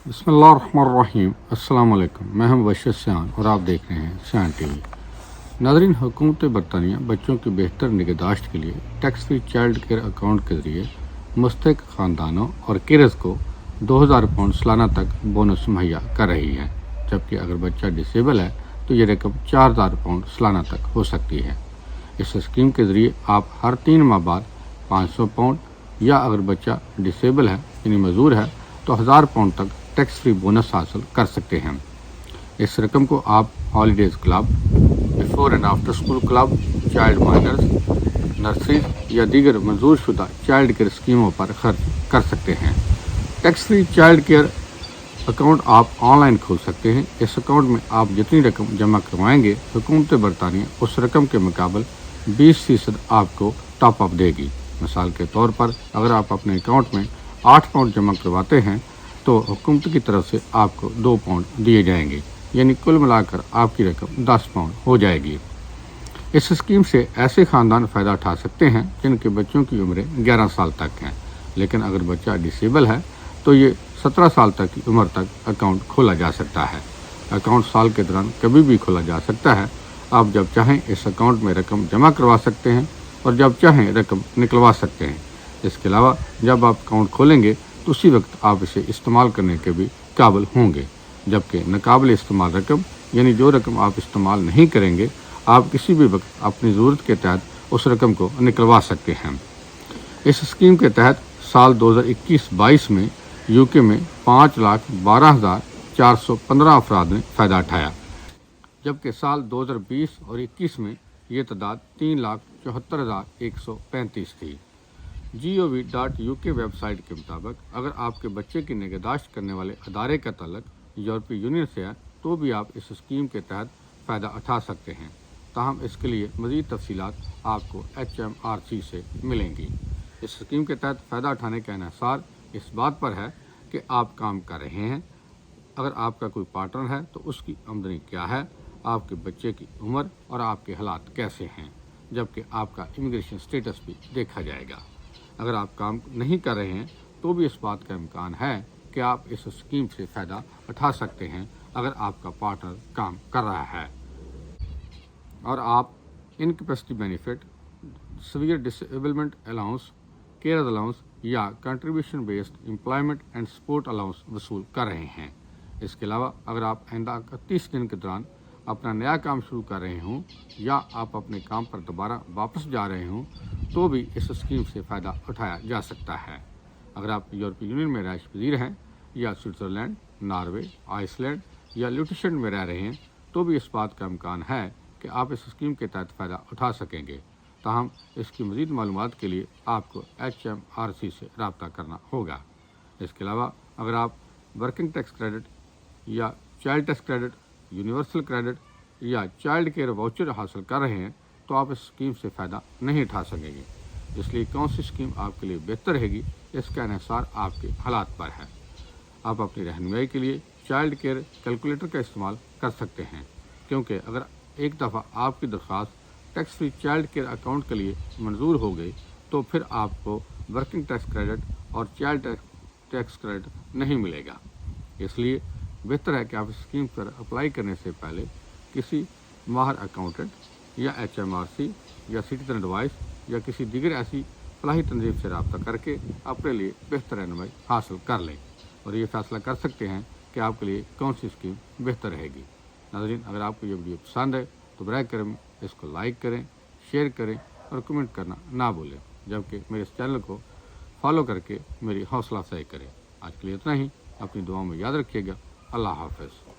بسم اللہ الرحمن الرحیم۔ السلام علیکم، میں ہوں بشیر سیان اور آپ دیکھ رہے ہیں سیان ٹی وی۔ ناظرین، حکومت برطانیہ بچوں کی بہتر نگہداشت کے لیے tax free child care account کے ذریعے مستحق خاندانوں اور کیئرز کو 2000 پاؤنڈ سالانہ تک بونس مہیا کر رہی ہے، جبکہ اگر بچہ ڈسیبل ہے تو یہ رقم 4000 پاؤنڈ سالانہ تک ہو سکتی ہے۔ اس اسکیم کے ذریعے آپ ہر 3 ماہ بعد 500 پاؤنڈ یا اگر بچہ ڈسیبل ہے یعنی معذور ہے تو 1000 پاؤنڈ تک ٹیکس فری بونس حاصل کر سکتے ہیں۔ اس رقم کو آپ holidays club, before and after school club, child minors, nurseries یا دیگر منظور شدہ چائلڈ کیئر اسکیموں پر خرچ کر سکتے ہیں۔ Tax free child care account آپ آن لائن کھول سکتے ہیں۔ اس اکاؤنٹ میں آپ جتنی رقم جمع کروائیں گے، حکومت برطانیہ اس رقم کے مقابل 20% آپ کو ٹاپ اپ دے گی۔ مثال کے طور پر اگر آپ اپنے اکاؤنٹ میں 8 پاؤنڈ جمع کرواتے ہیں تو حکومت کی طرف سے آپ کو 2 پاؤنڈ دیے جائیں گے، یعنی کل ملا کر آپ کی رقم 10 پاؤنڈ ہو جائے گی۔ اس اسکیم سے ایسے خاندان فائدہ اٹھا سکتے ہیں جن کے بچوں کی عمریں 11 سال تک ہیں، لیکن اگر بچہ ڈسیبل ہے تو یہ 17 سال تک کی عمر تک اکاؤنٹ کھولا جا سکتا ہے۔ اکاؤنٹ سال کے دوران کبھی بھی کھولا جا سکتا ہے۔ آپ جب چاہیں اس اکاؤنٹ میں رقم جمع کروا سکتے ہیں اور جب چاہیں رقم نکلوا سکتے ہیں۔ اس کے علاوہ جب آپ اکاؤنٹ کھولیں گے تو اسی وقت آپ اسے استعمال کرنے کے بھی قابل ہوں گے، جبکہ ناقابل استعمال رقم یعنی جو رقم آپ استعمال نہیں کریں گے، آپ کسی بھی وقت اپنی ضرورت کے تحت اس رقم کو نکلوا سکتے ہیں۔ اس اسکیم کے تحت سال 2021-22 میں یو کے میں 5,12,415 افراد نے فائدہ اٹھایا، جبکہ سال 2020 اور 21 میں یہ تعداد 3,74,135 تھی۔ gov.uk ویب سائٹ کے مطابق اگر آپ کے بچے کی نگہداشت کرنے والے ادارے کا تعلق یورپی یونین سے ہے تو بھی آپ اس اسکیم کے تحت فائدہ اٹھا سکتے ہیں، تاہم اس کے لیے مزید تفصیلات آپ کو HMRC سے ملیں گی۔ اس اسکیم کے تحت فائدہ اٹھانے کا انحصار اس بات پر ہے کہ آپ کام کر رہے ہیں، اگر آپ کا کوئی پارٹنر ہے تو اس کی آمدنی کیا ہے، آپ کے بچے کی عمر اور آپ کے حالات کیسے ہیں، جبکہ آپ کا امیگریشن سٹیٹس بھی دیکھا جائے گا۔ اگر آپ کام نہیں کر رہے ہیں تو بھی اس بات کا امکان ہے کہ آپ اس اسکیم سے فائدہ اٹھا سکتے ہیں اگر آپ کا پارٹنر کام کر رہا ہے اور آپ incapacity benefit, severe disablement allowance, care allowance یا contribution based employment and support allowance وصول کر رہے ہیں۔ اس کے علاوہ اگر آپ آئندہ 31 دن کے دوران اپنا نیا کام شروع کر رہے ہوں یا آپ اپنے کام پر دوبارہ واپس جا رہے ہوں تو بھی اس اسکیم سے فائدہ اٹھایا جا سکتا ہے۔ اگر آپ یورپی یونین میں رہائش پذیر ہیں یا سوئٹزرلینڈ، ناروے، آئس لینڈ یا لیوٹینشینڈ میں رہ رہے ہیں تو بھی اس بات کا امکان ہے کہ آپ اس اسکیم کے تحت فائدہ اٹھا سکیں گے، تاہم اس کی مزید معلومات کے لیے آپ کو HMRC سے رابطہ کرنا ہوگا۔ اس کے علاوہ اگر آپ ورکنگ ٹیکس کریڈٹ یا child tax credit, universal credit یا چائلڈ کیئر واؤچر حاصل کر رہے ہیں تو آپ اس اسکیم سے فائدہ نہیں اٹھا سکیں گے۔ اس لیے کون سی اسکیم آپ کے لیے بہتر رہے گی، اس کا انحصار آپ کے حالات پر ہے۔ آپ اپنی رہنمائی کے لیے چائلڈ کیئر کیلکولیٹر کا استعمال کر سکتے ہیں، کیونکہ اگر ایک دفعہ آپ کی درخواست tax free child care account کے لیے منظور ہو گئی تو پھر آپ کو ورکنگ ٹیکس کریڈٹ اور چائلڈ ٹیکس کریڈٹ نہیں ملے گا۔ اس لیے بہتر ہے کہ آپ اس اسکیم پر اپلائی کرنے سے پہلے کسی ماہر اکاؤنٹنٹ یا HMRC یا سٹیزن ایڈوائس یا کسی دیگر ایسی فلاحی تنظیم سے رابطہ کر کے اپنے لیے بہتر رہنمائی حاصل کر لیں اور یہ فیصلہ کر سکتے ہیں کہ آپ کے لیے کون سی اسکیم بہتر رہے گی۔ ناظرین، اگر آپ کو یہ ویڈیو پسند ہے تو براہ کرم اس کو لائک کریں، شیئر کریں اور کمنٹ کرنا نہ بھولیں، جبکہ میرے اس چینل کو فالو کر کے میری حوصلہ افزائی کریں۔ آج کے لیے اتنا ہی، اپنی دعاؤں میں یاد رکھیے گا۔ اللہ حافظ۔